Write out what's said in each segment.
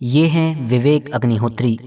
ये हैं Vivek Agnihotri,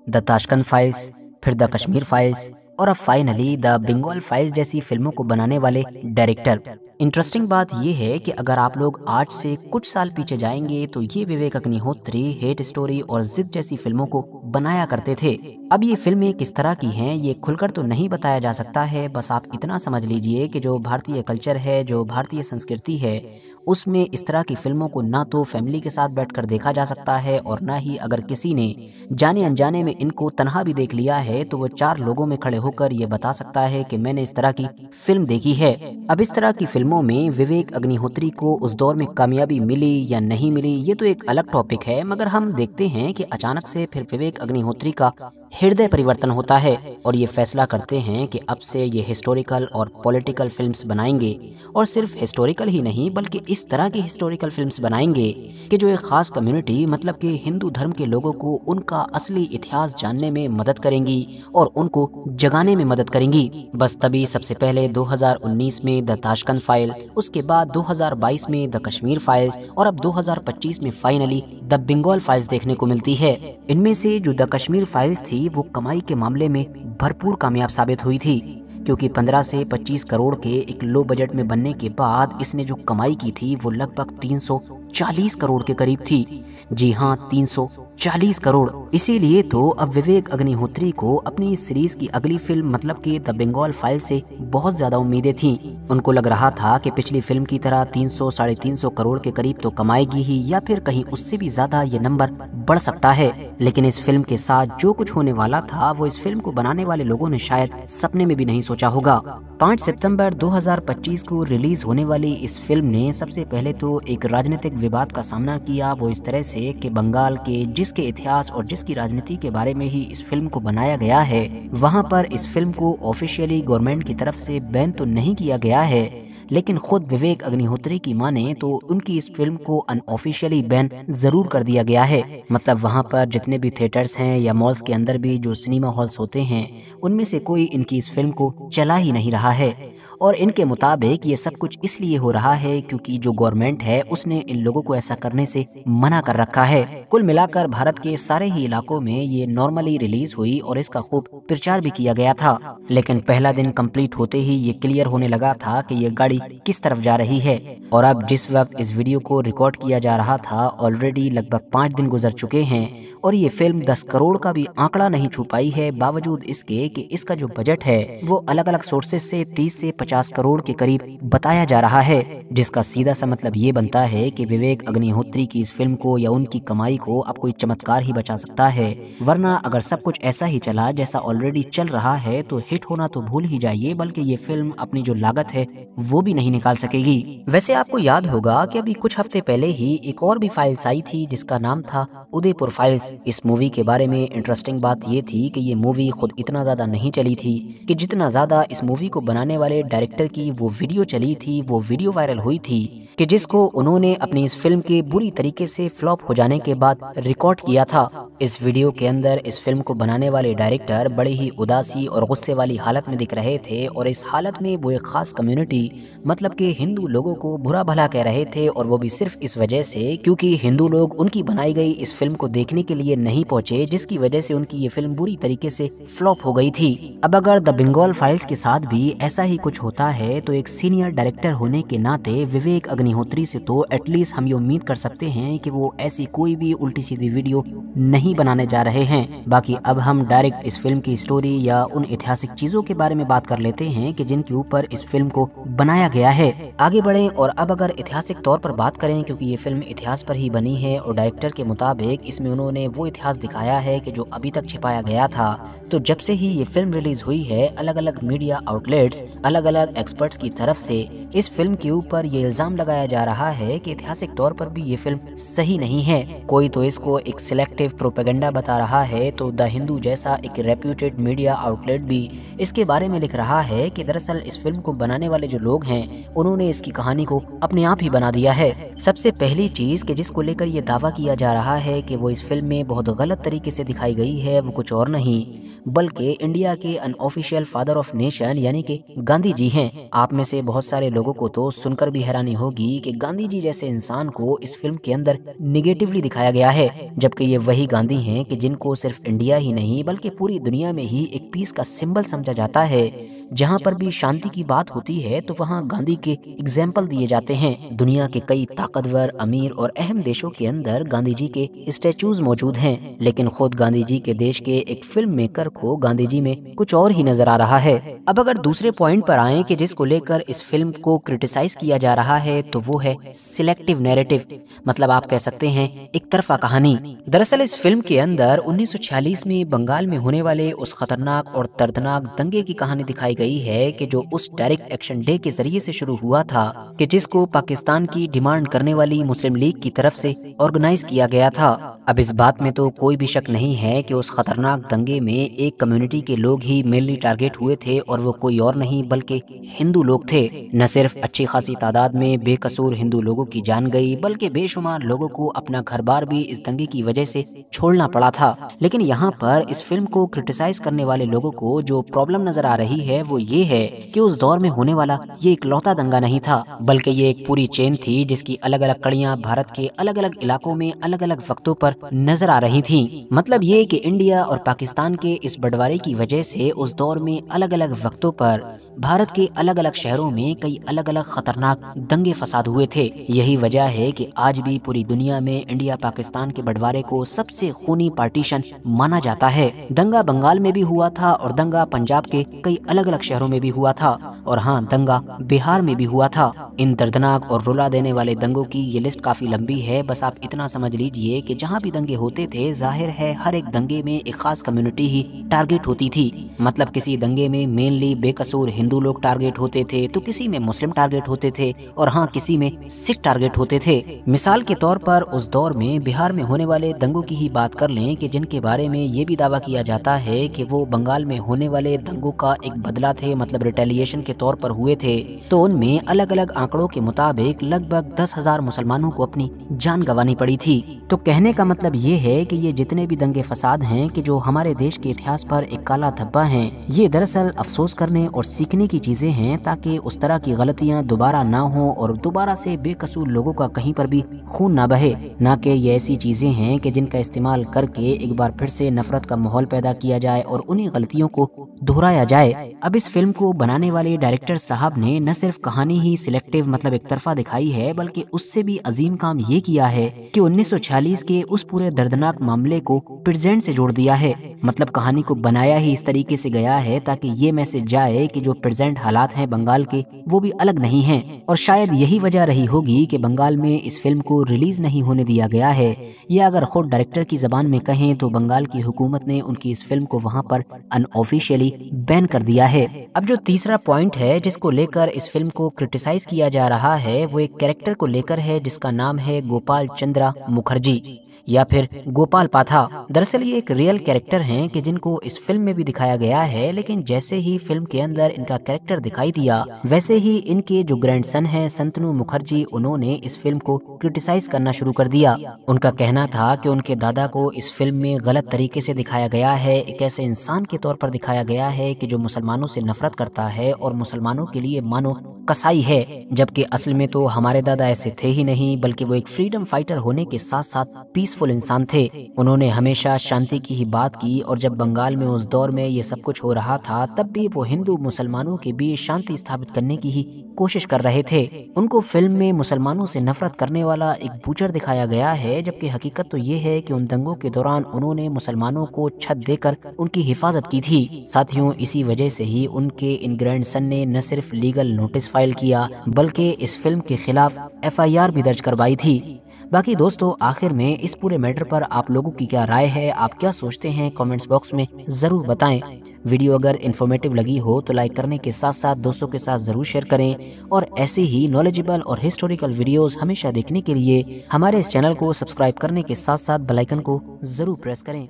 the Tashkent files, फिर द कश्मीर फाइल्स और अब फाइनली द बंगाल फाइल्स जैसी फिल्मों को बनाने वाले डायरेक्टर। इंटरेस्टिंग बात यह है कि अगर आप लोग आज से कुछ साल पीछे जाएंगे तो ये विवेक अग्निहोत्री हेट स्टोरी और जिद जैसी फिल्मों को बनाया करते थे। अब ये फिल्में किस तरह की हैं ये खुलकर तो नहीं बताया जा सकता है, बस आप इतना समझ लीजिए कि जो भारतीय कल्चर है, जो भारतीय संस्कृति है, उसमें इस तरह की फिल्मों को ना तो फैमिली के साथ बैठकर देखा जा सकता है और ना ही अगर किसी ने जाने अनजाने में इनको तन्हा भी देख लिया है तो वो चार लोगों में खड़े होकर ये बता सकता है कि मैंने इस तरह की फिल्म देखी है। अब इस तरह की फिल्मों में विवेक अग्निहोत्री को उस दौर में कामयाबी मिली या नहीं मिली ये तो एक अलग टॉपिक है, मगर हम देखते हैं कि अचानक से फिर विवेक अग्निहोत्री का हृदय परिवर्तन होता है और ये फैसला करते हैं कि अब से ये हिस्टोरिकल और पॉलिटिकल फिल्म्स बनाएंगे, और सिर्फ हिस्टोरिकल ही नहीं बल्कि इस तरह की हिस्टोरिकल फिल्म्स बनाएंगे कि जो एक खास कम्युनिटी मतलब कि हिंदू धर्म के लोगों को उनका असली इतिहास जानने में मदद करेंगी और उनको जगाने में मदद करेंगी। बस तभी सबसे पहले 2019 में द ताशकंद फाइल, उसके बाद 2022 में द कश्मीर फाइल्स और अब 2025 में फाइनली द बंगाल फाइल्स देखने को मिलती है। इनमें से जो द कश्मीर फाइल्स थी वो कमाई के मामले में भरपूर कामयाब साबित हुई थी, क्योंकि 15 से 25 करोड़ के एक लो बजट में बनने के बाद इसने जो कमाई की थी वो लगभग 340 करोड़ के करीब थी। जी हाँ, 340 करोड़। इसीलिए तो अब विवेक अग्निहोत्री को अपनी इस सीरीज की अगली फिल्म मतलब कि द बंगाल फाइल से बहुत ज्यादा उम्मीदें थीं। उनको लग रहा था कि पिछली फिल्म की तरह 300 साढ़े 300 करोड़ के करीब तो कमाएगी ही, या फिर कहीं उससे भी ज्यादा ये नंबर बढ़ सकता है। लेकिन इस फिल्म के साथ जो कुछ होने वाला था वो इस फिल्म को बनाने वाले लोगों ने शायद सपने में भी नहीं सोचा होगा। 5 सितंबर 2025 को रिलीज होने वाली इस फिल्म ने सबसे पहले तो एक राजनीतिक विवाद का सामना किया, वो इस तरह से कि बंगाल के जिसके इतिहास और जिसकी राजनीति के बारे में ही इस फिल्म को बनाया गया है, वहां पर इस फिल्म को ऑफिशियली गवर्नमेंट की तरफ से बैन तो नहीं किया गया है, लेकिन खुद विवेक अग्निहोत्री की माने तो उनकी इस फिल्म को अनऑफिशियली बैन जरूर कर दिया गया है। मतलब वहां पर जितने भी थिएटर्स हैं या मॉल्स के अंदर भी जो सिनेमा हॉल्स होते हैं उनमें से कोई इनकी इस फिल्म को चला ही नहीं रहा है। और इनके मुताबिक ये सब कुछ इसलिए हो रहा है क्योंकि जो गवर्नमेंट है उसने इन लोगों को ऐसा करने से मना कर रखा है। कुल मिलाकर भारत के सारे ही इलाकों में ये नॉर्मली रिलीज हुई और इसका खूब प्रचार भी किया गया था, लेकिन पहला दिन कंप्लीट होते ही ये क्लियर होने लगा था कि ये गाड़ी किस तरफ जा रही है। और अब जिस वक्त इस वीडियो को रिकॉर्ड किया जा रहा था ऑलरेडी लगभग 5 दिन गुजर चुके हैं और ये फिल्म 10 करोड़ का भी आंकड़ा नहीं छू पाई है, बावजूद इसके कि इसका जो बजट है वो अलग अलग सोर्सेज से 30 से 50 करोड़ के करीब बताया जा रहा है, जिसका सीधा सा मतलब ये बनता है कि विवेक अग्निहोत्री की इस फिल्म को या उनकी कमाई को अब कोई चमत्कार ही बचा सकता है, वरना अगर सब कुछ ऐसा ही चला जैसा ऑलरेडी चल रहा है तो हिट होना तो भूल ही जाइए, बल्कि ये फिल्म अपनी जो लागत है वो भी नहीं निकाल सकेगी। वैसे आपको याद होगा कि अभी कुछ हफ्ते पहले ही एक और भी फाइल्स आई थी जिसका नाम था उदयपुर फाइल्स। इस मूवी के बारे में इंटरेस्टिंग बात ये थी कि ये मूवी खुद इतना ज्यादा नहीं चली थी कि जितना ज्यादा इस मूवी को बनाने वाले डायरेक्टर की वो वीडियो चली थी, वो वीडियो वायरल हुई थी कि जिसको उन्होंने अपनी इस फिल्म के बुरी तरीके से फ्लॉप हो जाने के बाद रिकॉर्ड किया था। इस वीडियो के अंदर इस फिल्म को बनाने वाले डायरेक्टर बड़े ही उदासी और गुस्से वाली हालत में दिख रहे थे और इस हालत में वो एक खास कम्युनिटी मतलब कि हिंदू लोगों को बुरा भला कह रहे थे, और वो भी सिर्फ इस वजह से क्योंकि हिंदू लोग उनकी बनाई गई इस फिल्म को देखने के लिए नहीं पहुंचे, जिसकी वजह से उनकी ये फिल्म बुरी तरीके से फ्लॉप हो गई थी। अब अगर द बंगाल फाइल्स के साथ भी ऐसा ही कुछ होता है तो एक सीनियर डायरेक्टर होने के नाते विवेक अग्निहोत्री से तो एटलीस्ट हम ये उम्मीद कर सकते हैं कि वो ऐसी कोई भी उल्टी सीधी वीडियो नहीं बनाने जा रहे हैं। बाकी अब हम डायरेक्ट इस फिल्म की स्टोरी या उन ऐतिहासिक चीजों के बारे में बात कर लेते हैं कि जिनके ऊपर इस फिल्म को बनाया गया है। आगे बढ़ें और अब अगर ऐतिहासिक तौर पर बात करें, क्योंकि ये फिल्म इतिहास पर ही बनी है और डायरेक्टर के मुताबिक इसमें उन्होंने वो इतिहास दिखाया है कि जो अभी तक छिपाया गया था। तो जब से ही ये फिल्म रिलीज हुई है अलग अलग मीडिया आउटलेट्स, अलग अलग एक्सपर्ट्स की तरफ से इस फिल्म के ऊपर ये इल्जाम लगाया जा रहा है कि ऐतिहासिक तौर पर भी ये फिल्म सही नहीं है। कोई तो इसको एक सिलेक्टिव प्रोपेगेंडा बता रहा है, तो द हिंदू जैसा एक रेप्यूटेड मीडिया आउटलेट भी इसके बारे में लिख रहा है कि दरअसल इस फिल्म को बनाने वाले जो लोग हैं उन्होंने इसकी कहानी को अपने आप ही बना दिया है। सबसे पहली चीज कि जिसको लेकर ये दावा किया जा रहा है कि वो इस फिल्म में बहुत गलत तरीके से दिखाई गई है वो कुछ और नहीं बल्कि इंडिया के अनऑफिशियल फादर ऑफ नेशन यानी कि गांधी जी हैं। आप में से बहुत सारे लोगों को तो सुनकर भी हैरानी होगी कि गांधी जी जैसे इंसान को इस फिल्म के अंदर निगेटिवली दिखाया गया है, जबकि ये वही गांधी हैं कि जिनको सिर्फ इंडिया ही नहीं बल्कि पूरी दुनिया में ही एक पीस का सिंबल समझा जाता है। जहाँ पर भी शांति की बात होती है तो वहाँ गांधी के एग्जाम्पल दिए जाते हैं। दुनिया के कई ताकतवर, अमीर और अहम देशों के अंदर गांधी जी के स्टेचूज मौजूद हैं, लेकिन खुद गांधी जी के देश के एक फिल्म मेकर को गांधी जी में कुछ और ही नजर आ रहा है। अब अगर दूसरे पॉइंट पर आए कि जिसको लेकर इस फिल्म को क्रिटिसाइज किया जा रहा है तो वो है सिलेक्टिव नैरेटिव, मतलब आप कह सकते हैं एक तरफा कहानी। दरअसल इस फिल्म के अंदर 1946 में बंगाल में होने वाले उस खतरनाक और दर्दनाक दंगे की कहानी दिखाई गई है कि जो उस डायरेक्ट एक्शन डे के जरिए से शुरू हुआ था कि जिसको पाकिस्तान की डिमांड करने वाली मुस्लिम लीग की तरफ से ऑर्गेनाइज किया गया था। अब इस बात में तो कोई भी शक नहीं है कि उस खतरनाक दंगे में एक कम्युनिटी के लोग ही मेनली टारगेट हुए थे और वो कोई और नहीं बल्कि हिंदू लोग थे। न सिर्फ अच्छी खासी तादाद में बेकसूर हिंदू लोगों की जान गई बल्कि बेशुमार लोगों को अपना घर बार भी इस दंगे की वजह से छोड़ना पड़ा था। लेकिन यहाँ पर इस फिल्म को क्रिटिसाइज करने वाले लोगों को जो प्रॉब्लम नजर आ रही है वो ये है कि उस दौर में होने वाला ये इकलौता दंगा नहीं था बल्कि ये एक पूरी चेन थी जिसकी अलग अलग कड़ियां भारत के अलग अलग इलाकों में अलग अलग वक्तों पर नजर आ रही थीं। मतलब ये कि इंडिया और पाकिस्तान के इस बंटवारे की वजह से उस दौर में अलग अलग वक्तों पर भारत के अलग अलग शहरों में कई अलग अलग खतरनाक दंगे फसाद हुए थे। यही वजह है कि आज भी पूरी दुनिया में इंडिया पाकिस्तान के बंटवारे को सबसे खूनी पार्टीशन माना जाता है। दंगा बंगाल में भी हुआ था और दंगा पंजाब के कई अलग अलग शहरों में भी हुआ था और हाँ, दंगा बिहार में भी हुआ था। इन दर्दनाक और रुला देने वाले दंगों की ये लिस्ट काफी लंबी है, बस आप इतना समझ लीजिए कि जहाँ भी दंगे होते थे जाहिर है हर एक दंगे में एक खास कम्युनिटी ही टारगेट होती थी। मतलब किसी दंगे में मेनली बेकसूर हिंदू लोग टारगेट होते थे तो किसी में मुस्लिम टारगेट होते थे और हाँ, किसी में सिख टारगेट होते थे। मिसाल के तौर पर उस दौर में बिहार में होने वाले दंगों की ही बात कर लें कि जिनके बारे में ये भी दावा किया जाता है कि वो बंगाल में होने वाले दंगों का एक बदला थे, मतलब रिटेलिएशन के तौर पर हुए थे। तो उनमें अलग अलग आंकड़ों के मुताबिक लगभग 10,000 मुसलमानों को अपनी जान गंवानी पड़ी थी। तो कहने का मतलब ये है कि ये जितने भी दंगे फसाद हैं कि जो हमारे देश के इतिहास पर एक काला धब्बा हैं, ये दरअसल अफसोस करने और सीखने की चीजें हैं ताकि उस तरह की गलतियां दोबारा ना हो और दोबारा से बेकसूर लोगों का कहीं पर भी खून ना बहे। ना कि ये ऐसी चीजें हैं कि जिनका इस्तेमाल करके एक बार फिर से नफरत का माहौल पैदा किया जाए और उन्हीं गलतियों को दोहराया जाए। अब इस फिल्म को बनाने वाले डायरेक्टर साहब ने न सिर्फ कहानी ही सिलेक्टिव मतलब एक तरफा दिखाई है बल्कि उससे भी अजीम काम ये किया है कि 1946 के उस पूरे दर्दनाक मामले को प्रेजेंट से जोड़ दिया है। मतलब कहानी को बनाया ही इस तरीके से गया है ताकि ये मैसेज जाए कि जो प्रेजेंट हालात हैं बंगाल के वो भी अलग नहीं हैं। और शायद यही वजह रही होगी कि बंगाल में इस फिल्म को रिलीज नहीं होने दिया गया है, या अगर खुद डायरेक्टर की जबान में कहें तो बंगाल की हुकूमत ने उनकी इस फिल्म को वहां पर अनऑफिशियली बैन कर दिया है। अब जो तीसरा पॉइंट है जिसको लेकर इस फिल्म को क्रिटिसाइज किया जा रहा है वो एक कैरेक्टर को लेकर है जिसका नाम है गोपाल चंद्रा मुखर्जी या फिर गोपाल पाथा। दरअसल ये एक रियल कैरेक्टर हैं कि जिनको इस फिल्म में भी दिखाया गया है, लेकिन जैसे ही फिल्म के अंदर इनका कैरेक्टर दिखाई दिया वैसे ही इनके जो ग्रैंडसन हैं संतनु मुखर्जी, उन्होंने इस फिल्म को क्रिटिसाइज करना शुरू कर दिया। उनका कहना था कि उनके दादा को इस फिल्म में गलत तरीके से दिखाया गया है, एक ऐसे इंसान के तौर पर दिखाया गया है कि जो मुसलमानों से नफरत करता है और मुसलमानों के लिए मानो कसाई है, जबकि असल में तो हमारे दादा ऐसे थे ही नहीं बल्कि वो एक फ्रीडम फाइटर होने के साथ साथ पीसफुल इंसान थे। उन्होंने हमेशा शांति की ही बात की और जब बंगाल में उस दौर में ये सब कुछ हो रहा था तब भी वो हिंदू मुसलमानों के बीच शांति स्थापित करने की ही कोशिश कर रहे थे। उनको फिल्म में मुसलमानों से नफरत करने वाला एक बूचर दिखाया गया है, जबकि हकीकत तो ये है कि उन दंगों के दौरान उन्होंने मुसलमानों को छत देकर उनकी हिफाजत की थी। साथियों, इसी वजह से ही उनके इन ग्रैंडसन ने न सिर्फ लीगल नोटिस फाइल किया बल्कि इस फिल्म के खिलाफ FIR भी दर्ज करवाई थी। बाकी दोस्तों, आखिर में इस पूरे मैटर पर आप लोगों की क्या राय है, आप क्या सोचते हैं, कमेंट्स बॉक्स में जरूर बताएं। वीडियो अगर इन्फॉर्मेटिव लगी हो तो लाइक करने के साथ साथ दोस्तों के साथ जरूर शेयर करें और ऐसे ही नॉलेजेबल और हिस्टोरिकल वीडियोस हमेशा देखने के लिए हमारे इस चैनल को सब्सक्राइब करने के साथ साथ बेल आइकन को जरूर प्रेस करें।